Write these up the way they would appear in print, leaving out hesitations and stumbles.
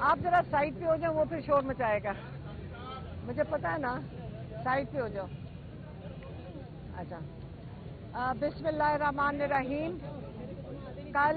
آپ ذرا سائڈ پہ ہو جاؤ، وہ پھر شور مچائے گا، مجھے پتا ہے نا، سائڈ پہ ہو جاؤ. اچھا، بسم اللہ الرحمن الرحیم. کل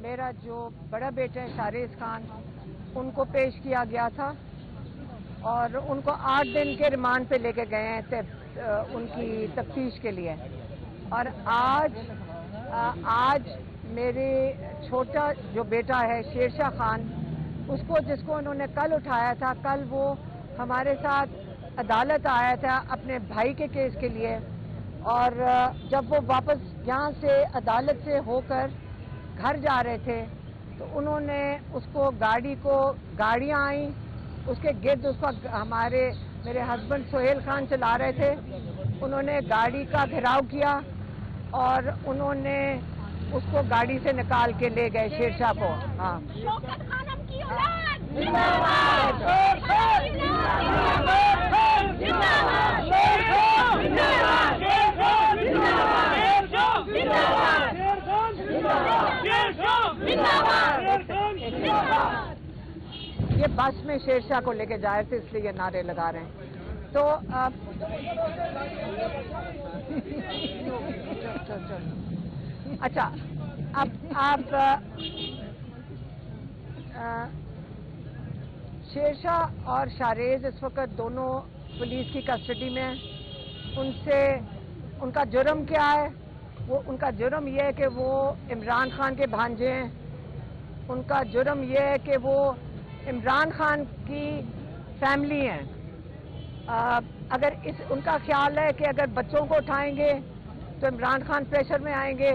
میرا جو بڑا بیٹا ہے شارز خان، ان کو پیش کیا گیا تھا اور ان کو 8 دن کے ریمانڈ پہ لے کے گئے ہیں ان کی تفتیش کے لیے. اور آج میرے چھوٹا جو بیٹا ہے شیرشاہ خان، جس کو انہوں نے کل اٹھایا تھا، کل وہ ہمارے ساتھ عدالت آیا تھا اپنے بھائی کے کیس کے لیے. اور جب وہ واپس یہاں سے عدالت سے ہو کر گھر جا رہے تھے تو انہوں نے گاڑیاں آئیں اس کے گرد، اس کو میرے ہسبینڈ سہیل خان چلا رہے تھے، انہوں نے گاڑی کا گھیراؤ کیا اور انہوں نے اس کو گاڑی سے نکال کے لے گئے شیرشاہ کو. ہاں، یہ بس میں شیرشاہ کو لے کے جا رہے تھے، اس لیے یہ نعرے لگا رہے ہیں. تو اچھا، اب آپ شیرشاہ اور شارز اس وقت دونوں پولیس کی کسٹڈی میں ہیں. ان کا جرم کیا ہے؟ ان کا جرم یہ ہے کہ وہ عمران خان کے بھانجے ہیں. ان کا جرم یہ ہے کہ وہ عمران خان کی فیملی ہیں. اگر ان کا خیال ہے کہ اگر بچوں کو اٹھائیں گے تو عمران خان پریشر میں آئیں گے،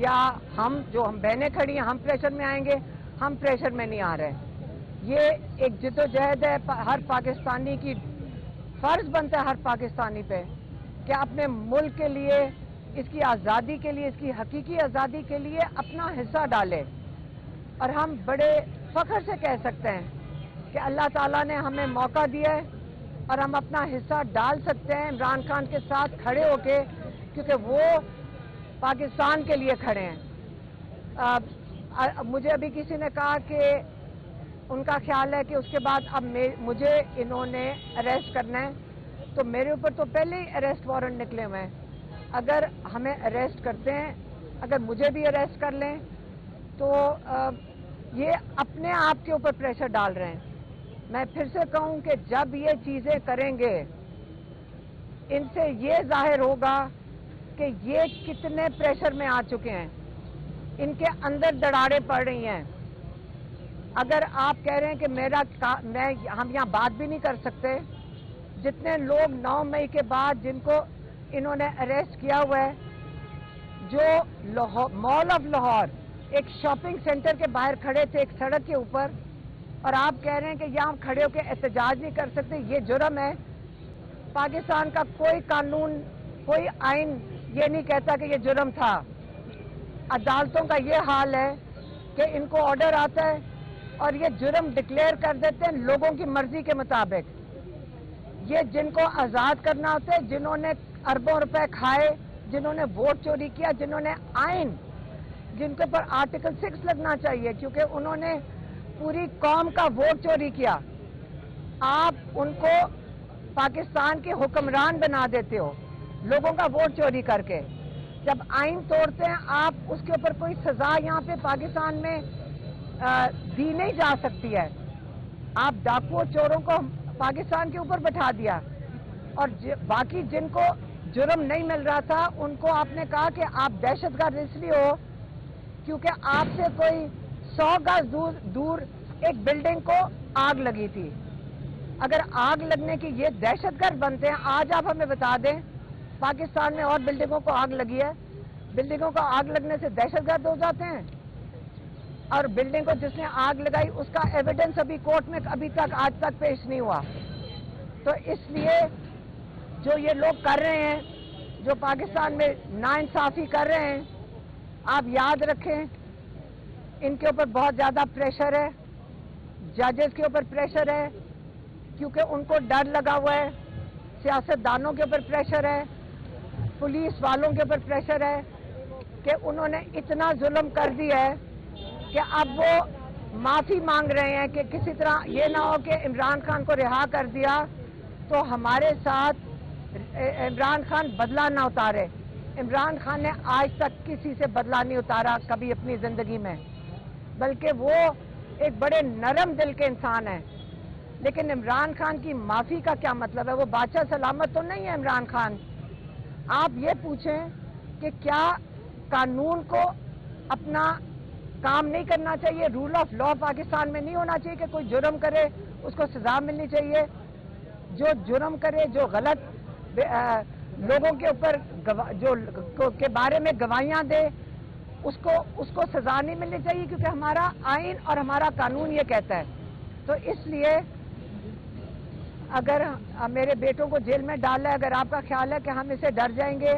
یا ہم بہنیں کھڑی ہیں ہم پریشر میں آئیں گے. ہم پریشر میں نہیں آ رہے. یہ ایک جد و جہد ہے، ہر پاکستانی کی فرض بنتا ہے ہر پاکستانی پہ کہ اپنے ملک کے لیے، اس کی آزادی کے لیے، اس کی حقیقی آزادی کے لیے اپنا حصہ ڈالے. اور ہم بڑے فخر سے کہہ سکتے ہیں کہ اللہ تعالیٰ نے ہمیں موقع دیا ہے اور ہم اپنا حصہ ڈال سکتے ہیں عمران خان کے ساتھ کھڑے ہو کے، کیونکہ وہ پاکستان کے لیے کھڑے ہیں. مجھے ابھی کسی نے کہا کہ ان کا خیال ہے کہ اس کے بعد اب مجھے انہوں نے اریسٹ کرنا ہے. تو میرے اوپر تو پہلے ہی اریسٹ وارنٹ نکلے ہوئے ہیں. اگر ہمیں اریسٹ کرتے ہیں، اگر مجھے بھی اریسٹ کر لیں تو یہ اپنے آپ کے اوپر پریشر ڈال رہے ہیں. میں پھر سے کہوں کہ جب یہ چیزیں کریں گے، ان سے یہ ظاہر ہوگا کہ یہ کتنے پریشر میں آ چکے ہیں، ان کے اندر دراڑیں پڑ رہی ہیں. اگر آپ کہہ رہے ہیں کہ ہم یہاں بات بھی نہیں کر سکتے، جتنے لوگ 9 مئی کے بعد جن کو انہوں نے اریسٹ کیا ہوا ہے، جو مال آف لاہور ایک شاپنگ سینٹر کے باہر کھڑے تھے ایک سڑک کے اوپر، اور آپ کہہ رہے ہیں کہ یہاں کھڑے ہو کے احتجاج نہیں کر سکتے، یہ جرم ہے. پاکستان کا کوئی قانون، کوئی آئین یہ نہیں کہتا کہ یہ جرم تھا. عدالتوں کا یہ حال ہے کہ ان کو آرڈر آتا ہے اور یہ جرم ڈکلیئر کر دیتے ہیں لوگوں کی مرضی کے مطابق. یہ جن کو آزاد کرنا ہوتا ہے، جنہوں نے اربوں روپے کھائے، جنہوں نے ووٹ چوری کیا، جنہوں نے جن کے اوپر آرٹیکل 6 لگنا چاہیے کیونکہ انہوں نے پوری قوم کا ووٹ چوری کیا، آپ ان کو پاکستان کے حکمران بنا دیتے ہو لوگوں کا ووٹ چوری کر کے. جب آئین توڑتے ہیں آپ، اس کے اوپر کوئی سزا یہاں پہ پاکستان میں دی نہیں جا سکتی ہے. آپ ڈاکو چوروں کو پاکستان کے اوپر بٹھا دیا، اور باقی جن کو جرم نہیں مل رہا تھا ان کو آپ نے کہا کہ آپ دہشت گرد اس لیے ہو کیونکہ آپ سے کوئی 100 گز دور ایک بلڈنگ کو آگ لگی تھی. اگر آگ لگنے کی یہ دہشت گرد بنتے ہیں، آج آپ ہمیں بتا دیں پاکستان میں اور بلڈنگوں کو آگ لگی ہے، بلڈنگوں کو آگ لگنے سے دہشت گرد ہو جاتے ہیں؟ اور بلڈنگ کو جس نے آگ لگائی اس کا ایویڈنس ابھی کورٹ میں آج تک پیش نہیں ہوا. تو اس لیے جو یہ لوگ کر رہے ہیں، جو پاکستان میں ناانصافی کر رہے ہیں، آپ یاد رکھیں ان کے اوپر بہت زیادہ پریشر ہے، ججز کے اوپر پریشر ہے کیونکہ ان کو ڈر لگا ہوا ہے، سیاست دانوں کے اوپر پریشر ہے، پولیس والوں کے اوپر پریشر ہے. کہ انہوں نے اتنا ظلم کر دیا ہے کہ اب وہ معافی مانگ رہے ہیں کہ کسی طرح یہ نہ ہو کہ عمران خان کو رہا کر دیا تو ہمارے ساتھ عمران خان بدلہ نہ اتارے. عمران خان نے آج تک کسی سے بدلہ نہیں اتارا کبھی اپنی زندگی میں، بلکہ وہ ایک بڑے نرم دل کے انسان ہیں. لیکن عمران خان کی معافی کا کیا مطلب ہے؟ وہ بادشاہ سلامت تو نہیں ہے عمران خان. آپ یہ پوچھیں کہ کیا قانون کو اپنا کام نہیں کرنا چاہیے؟ رول آف لا پاکستان میں نہیں ہونا چاہیے کہ کوئی جرم کرے اس کو سزا ملنی چاہیے؟ جو جرم کرے، جو غلط لوگوں کے اوپر جو کے بارے میں گواہیاں دے، اس کو سزا نہیں ملنی چاہیے، کیونکہ ہمارا آئین اور ہمارا قانون یہ کہتا ہے. تو اس لیے اگر میرے بیٹوں کو جیل میں ڈالا ہے، اگر آپ کا خیال ہے کہ ہم اسے ڈر جائیں گے،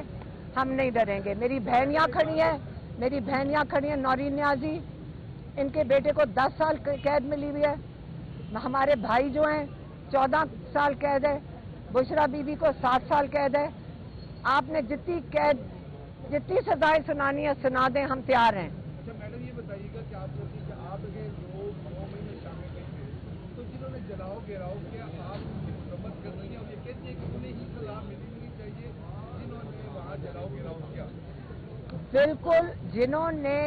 ہم نہیں ڈریں گے. میری بہن یہاں کھڑی ہے نورین نیازی، ان کے بیٹے کو 10 سال قید ملی ہوئی ہے. ہمارے بھائی جو ہیں 14 سال قید ہے. بشرا بی بی کو 7 سال قید ہے. آپ نے جتنی سزائیں سنانی ہے سنا دیں، ہم تیار ہیں. اچھا میڈم، یہ بتائیے گا کہ آپ اگر لوگ 9 مئی میں شامل نہیں تھے تو جنہوں نے جلاؤ گراؤ کیا، آپ ان کی مرمت کر رہی ہیں اور یہ کہتے ہیں کہ انہیں ہی سزا ملنی چاہیے جنہوں نے وہاں جلاؤ گراؤ کیا؟ بالکل، جنہوں نے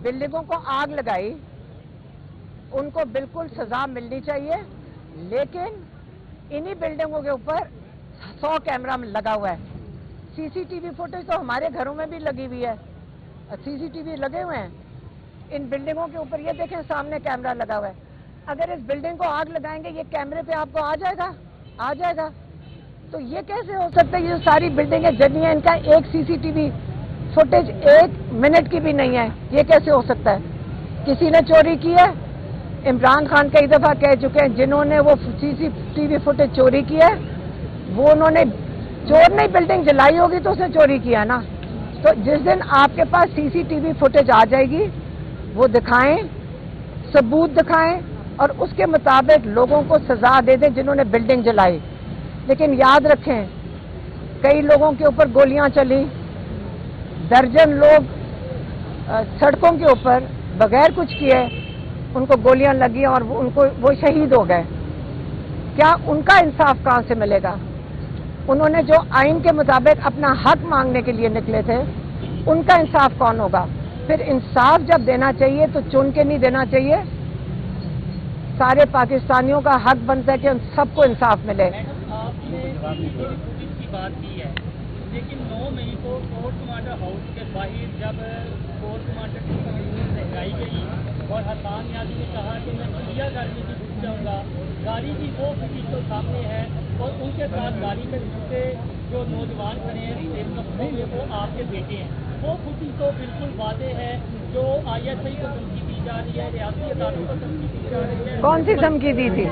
بلڈنگوں کو آگ لگائی ان کو بالکل سزا ملنی چاہیے. لیکن انہی بلڈنگوں کے اوپر 100 کیمرہ لگا ہوا ہے. سی سی ٹی وی فوٹیج تو ہمارے گھروں میں بھی لگی ہوئی ہے. سی سی ٹی وی لگے ہوئے ہیں ان بلڈنگوں کے اوپر. یہ دیکھیں سامنے کیمرہ لگا ہوا ہے. اگر اس بلڈنگ کو آگ لگائیں گے، یہ کیمرے پہ آپ کو آ جائے گا. تو یہ کیسے ہو سکتا ہے؟ یہ ساری بلڈنگیں جلی ہیں، ان کا ایک C C T V footage 1 minute کی بھی نہیں ہے. یہ کیسے ہو سکتا ہے؟ کسی نے چوری کی ہے. عمران خان کئی دفعہ کہہ چکے ہیں جنہوں نے وہ سی سی ٹی وی فوٹیج چوری کی ہے، وہ انہوں نے چور نہیں بلڈنگ جلائی ہوگی تو اس نے چوری کیا نا. تو جس دن آپ کے پاس سی سی ٹی وی فوٹیج آ جائے گی، وہ دکھائیں، ثبوت دکھائیں اور اس کے مطابق لوگوں کو سزا دے دیں جنہوں نے بلڈنگ جلائی. لیکن یاد رکھیں، کئی لوگوں کے اوپر گولیاں چلی، درجن لوگ سڑکوں کے اوپر بغیر کچھ کیے ان کو گولیاں لگی اور وہ شہید ہو گئے. کیا ان کا انصاف کہاں سے ملے گا؟ انہوں نے جو آئین کے مطابق اپنا حق مانگنے کے لیے نکلے تھے، ان کا انصاف کون ہوگا؟ پھر انصاف جب دینا چاہیے تو چن کے نہیں دینا چاہیے. سارے پاکستانیوں کا حق بنتا ہے کہ ان سب کو انصاف ملے. آپ نے کی بات کی ہے، لیکن 9 مئی کو کورٹ کمانڈر ہاؤس کے باہر جب کورٹ کمانڈر کی تقریر دہرائی گئی اور حسان نیازی نے کہا کہ میں چڑیا گھر میں بھی گھس جاؤں گا، گاڑی کی وہ فوٹیج تو سامنے ہے اور ان کے ساتھ گاڑی میں دوسرے جو نوجوان کھڑے ہیں سیف کپڑوں میں، وہ آپ کے بیٹے ہیں. وہ فوٹیج تو بالکل واضح ہے جو آئی ایس آئی کو دھمکی دی جا رہی ہے، ریاستی عدالتوں کو دھمکی دی جا رہی ہے. کون سی دھمکی دی تھی؟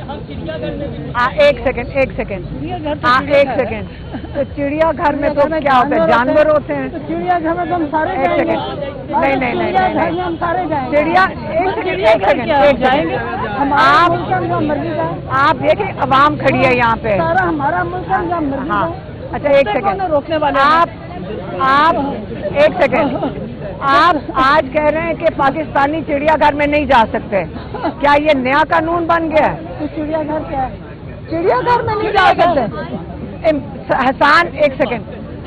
ہم چڑیا گھر میں بھی ایک سیکنڈ تو چڑیا گھر میں تو کیا ہوتا ہے؟ جانور ہوتے ہیں. چڑیا گھر میں تو ہم سارے جائیں گے. نہیں ہم سارے جائیں گے. چڑیا ایک سیکنڈ آپ دیکھیں عوام کھڑی ہے یہاں پہ. سارا ہمارا ملک ہے، جہاں مرضی ہاں جائیں. اچھا ایک سیکنڈ، روکنے والے آپ ایک سیکنڈ، آپ آج کہہ رہے ہیں کہ پاکستانی چڑیا گھر میں نہیں جا سکتے. کیا یہ نیا قانون بن گیا ہے؟ تو چڑیا گھر کیا ہے؟ چڑیا گھر میں نہیں جا سکتے.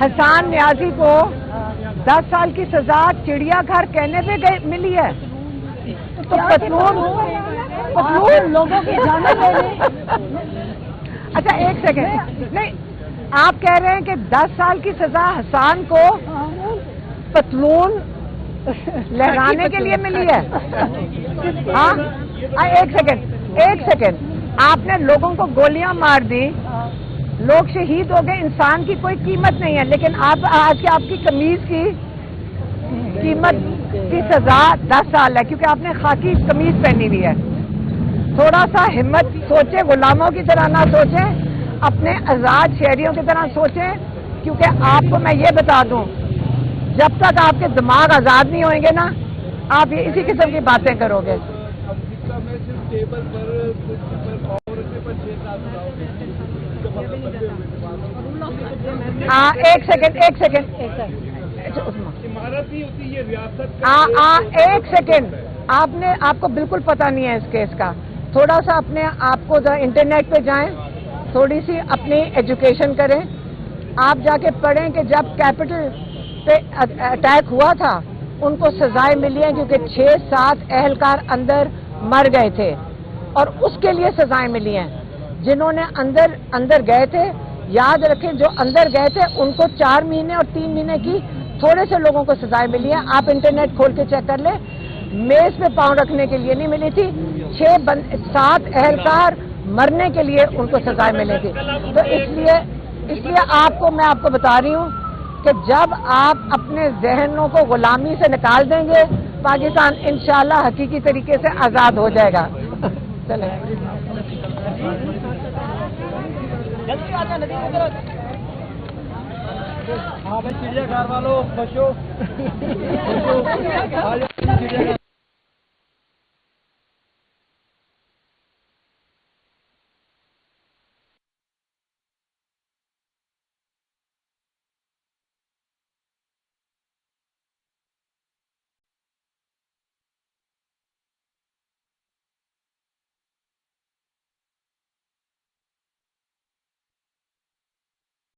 حسان نیازی کو 10 سال کی سزا چڑیا گھر کہنے پہ ملی ہے. تو پتلون لوگوں کی جانیں لے لیں. اچھا ایک سیکنڈ، نہیں آپ کہہ رہے ہیں کہ 10 سال کی سزا حسان کو پتلون لہرانے کے لیے ملی ہے. ہاں ایک سیکنڈ، آپ نے لوگوں کو گولیاں مار دی، لوگ شہید ہو گئے، انسان کی کوئی قیمت نہیں ہے. لیکن آج آپ کی قمیض کی قیمت کی سزا 10 سال ہے کیونکہ آپ نے خاکی قمیض پہنی ہوئی ہے. تھوڑا سا ہمت سوچیں، غلاموں کی طرح نہ سوچیں، اپنے آزاد شہریوں کی طرح سوچیں. کیونکہ آپ کو میں یہ بتا دوں، جب تک آپ کے دماغ آزاد نہیں ہوئیں گے نا، آپ یہ اسی قسم کی باتیں کرو گے. ہاں ایک سیکنڈ عدالت نہیں ہوتی، یہ ریاست کا ایک سیکنڈ، آپ کو بالکل پتہ نہیں ہے اس کیس کا. تھوڑا سا اپنے آپ کو انٹرنیٹ پہ جائیں، تھوڑی سی اپنی ایجوکیشن کریں. آپ جا کے پڑھیں کہ جب کیپٹل پہ اٹیک ہوا تھا ان کو سزائیں ملی ہیں کیونکہ 6-7 اہلکار اندر مر گئے تھے اور اس کے لیے سزائیں ملی ہیں. جنہوں نے اندر گئے تھے، یاد رکھیں جو اندر گئے تھے ان کو 4 مہینے اور 3 مہینے کی تھوڑے سے لوگوں کو سزائیں ملی ہیں. آپ انٹرنیٹ کھول کے چیک کر لیں، میز پہ پاؤں رکھنے کے لیے نہیں ملی تھی. 7 اہلکار مرنے کے لیے ان کو سزائیں ملی تھی. تو اس لیے میں آپ کو بتا رہی ہوں کہ جب آپ اپنے ذہنوں کو غلامی سے نکال دیں گے پاکستان انشاءاللہ حقیقی طریقے سے آزاد ہو جائے گا. چلیں چڑیا گھر والوں خوش ہو